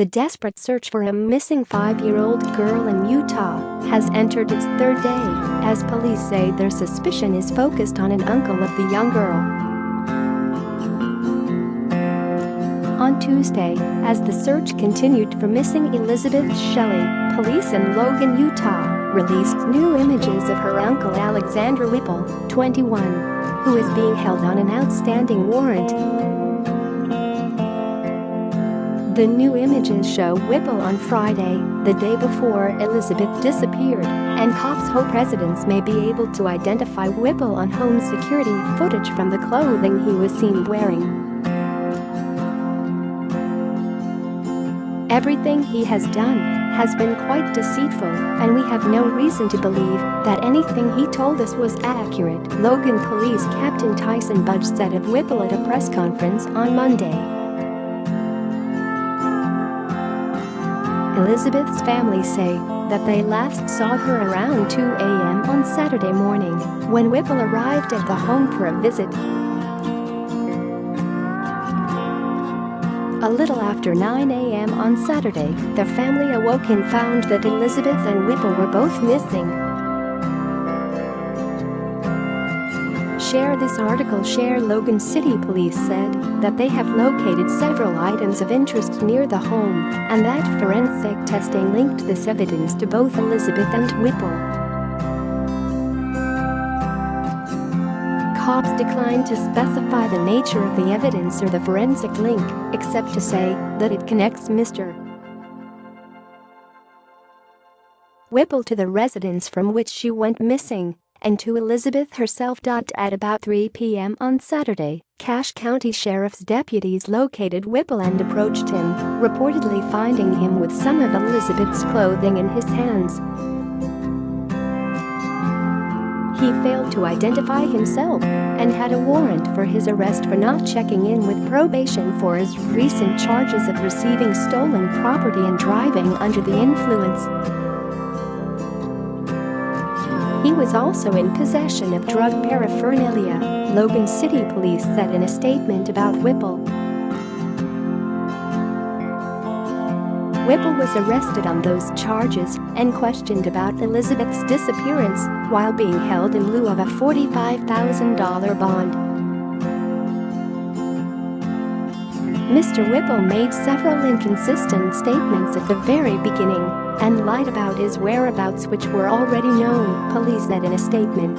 The desperate search for a missing 5-year-old girl in Utah has entered its third day as police say their suspicion is focused on an uncle of the young girl. On Tuesday, as the search continued for missing Elizabeth Shelley, police in Logan, Utah, released new images of her uncle Alexander Whipple, 21, who is being held on an outstanding warrant. The new images show Whipple on Friday, the day before Elizabeth disappeared, and cops hope residents may be able to identify Whipple on home security footage from the clothing he was seen wearing. Everything he has done has been quite deceitful, and we have no reason to believe that anything he told us was accurate, Logan Police Captain Tyson Budge said of Whipple at a press conference on Monday. Elizabeth's family say that they last saw her around 2 a.m. on Saturday morning when Whipple arrived at the home for a visit. A little after 9 a.m. on Saturday, the family awoke and found that Elizabeth and Whipple were both missing. Share this article. Logan City Police said that they have located several items of interest near the home and that forensic testing linked this evidence to both Elizabeth and Whipple. Cops declined to specify the nature of the evidence or the forensic link, except to say that it connects Mr. Whipple to the residence from which she went missing, and to Elizabeth herself. At about 3 p.m. on Saturday, Cache County Sheriff's deputies located Whipple and approached him, reportedly finding him with some of Elizabeth's clothing in his hands. He failed to identify himself and had a warrant for his arrest for not checking in with probation for his recent charges of receiving stolen property and driving under the influence. He was also in possession of drug paraphernalia, Logan City Police said in a statement about Whipple. Whipple was arrested on those charges and questioned about Elizabeth's disappearance while being held in lieu of a $45,000 bond. Mr. Whipple made several inconsistent statements at the very beginning and lied about his whereabouts, which were already known, police said in a statement.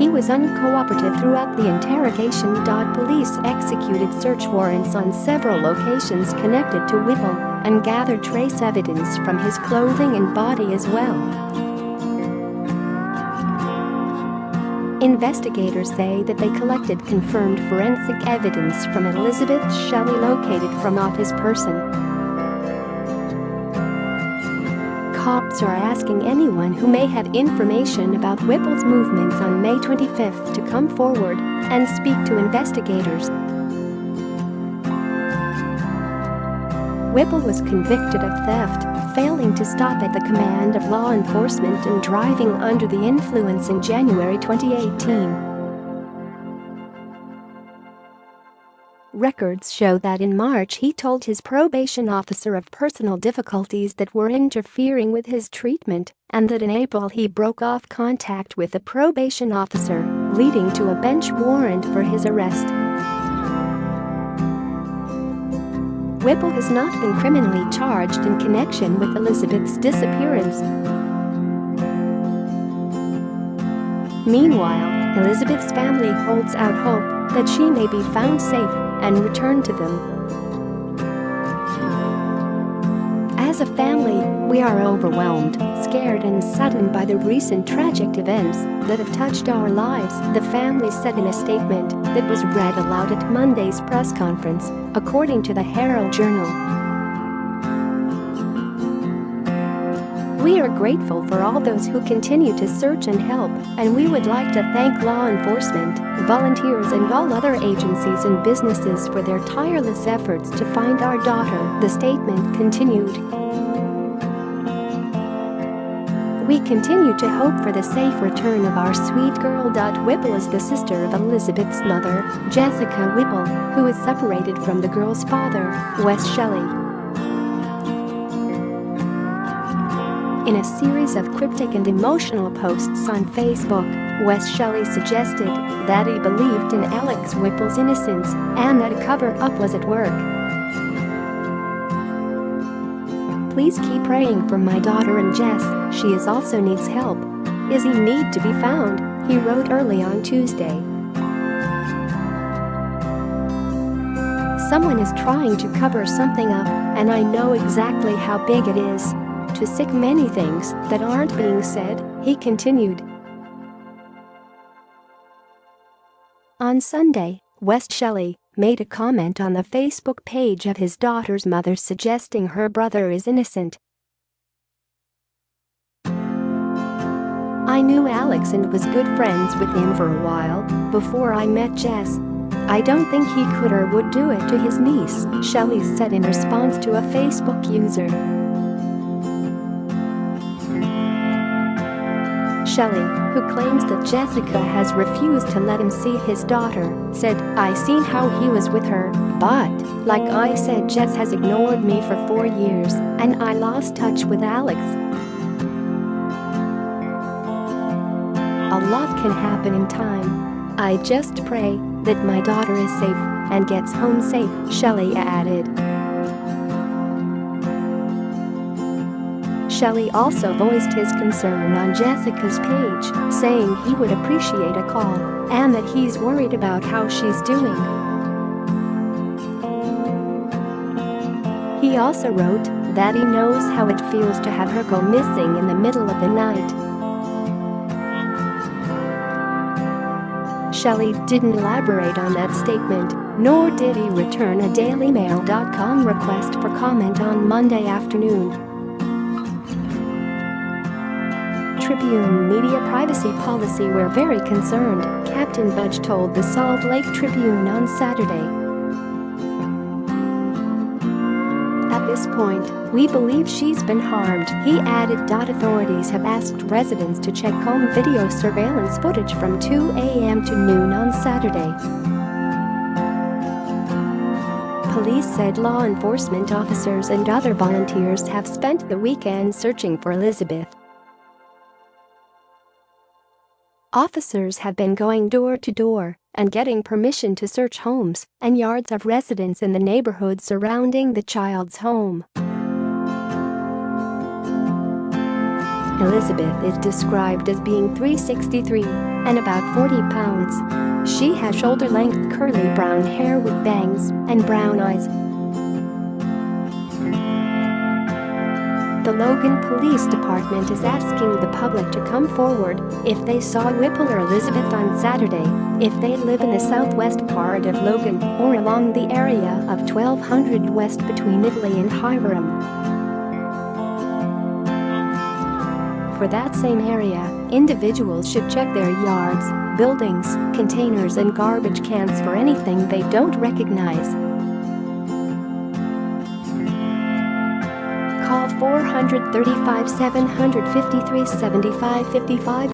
He was uncooperative throughout the interrogation. Police executed search warrants on several locations connected to Whipple and gathered trace evidence from his clothing and body as well. Investigators say that they collected confirmed forensic evidence from Elizabeth Shelley located from off his person. Cops are asking anyone who may have information about Whipple's movements on May 25th to come forward and speak to investigators. Whipple was convicted of theft, failing to stop at the command of law enforcement and driving under the influence in January 2018. Records show that in March he told his probation officer of personal difficulties that were interfering with his treatment, and that in April he broke off contact with the probation officer, leading to a bench warrant for his arrest. Whipple has not been criminally charged in connection with Elizabeth's disappearance. Meanwhile, Elizabeth's family holds out hope that she may be found safe and returned to them. As a family, we are overwhelmed, scared and saddened by the recent tragic events that have touched our lives, the family said in a statement that was read aloud at Monday's press conference, according to the Herald Journal. We are grateful for all those who continue to search and help, and we would like to thank law enforcement, volunteers and all other agencies and businesses for their tireless efforts to find our daughter, the statement continued. We continue to hope for the safe return of our sweet girl. Whipple is the sister of Elizabeth's mother, Jessica Whipple, who is separated from the girl's father, Wes Shelley. In a series of cryptic and emotional posts on Facebook, Wes Shelley suggested that he believed in Alex Whipple's innocence and that a cover-up was at work. "Please keep praying for my daughter and Jess, she also needs help. Is he need to be found," he wrote early on Tuesday. "Someone is trying to cover something up, and I know exactly how big it is. To sick many things that aren't being said," he continued. On Sunday, Wes Shelley made a comment on the Facebook page of his daughter's mother suggesting her brother is innocent. "I knew Alex and was good friends with him for a while before I met Jess. I don't think he could or would do it to his niece," Shelley said in response to a Facebook user. Shelley, who claims that Jessica has refused to let him see his daughter, said, "I seen how he was with her, but, like I said, Jess has ignored me for 4 years, and I lost touch with Alex. A lot can happen in time. I just pray that my daughter is safe and gets home safe," Shelley added. Shelley also voiced his concern on Jessica's page, saying he would appreciate a call and that he's worried about how she's doing. He also wrote that he knows how it feels to have her go missing in the middle of the night. Shelley didn't elaborate on that statement, nor did he return a DailyMail.com request for comment on Monday afternoon. Tribune media privacy policy, "We're very concerned," Captain Budge told the Salt Lake Tribune on Saturday. "At this point, we believe she's been harmed," he added. Authorities have asked residents to check home video surveillance footage from 2 a.m. to noon on Saturday. Police said law enforcement officers and other volunteers have spent the weekend searching for Elizabeth. Officers have been going door to door and getting permission to search homes and yards of residents in the neighborhood surrounding the child's home. Elizabeth is described as being 363 and about 40 pounds. She has shoulder-length curly brown hair with bangs and brown eyes. The Logan Police Department is asking the public to come forward if they saw Whipple or Elizabeth on Saturday, if they live in the southwest part of Logan or along the area of 1200 West between Italy and Hiram. For that same area, individuals should check their yards, buildings, containers and garbage cans for anything they don't recognize. Call 435-753-7555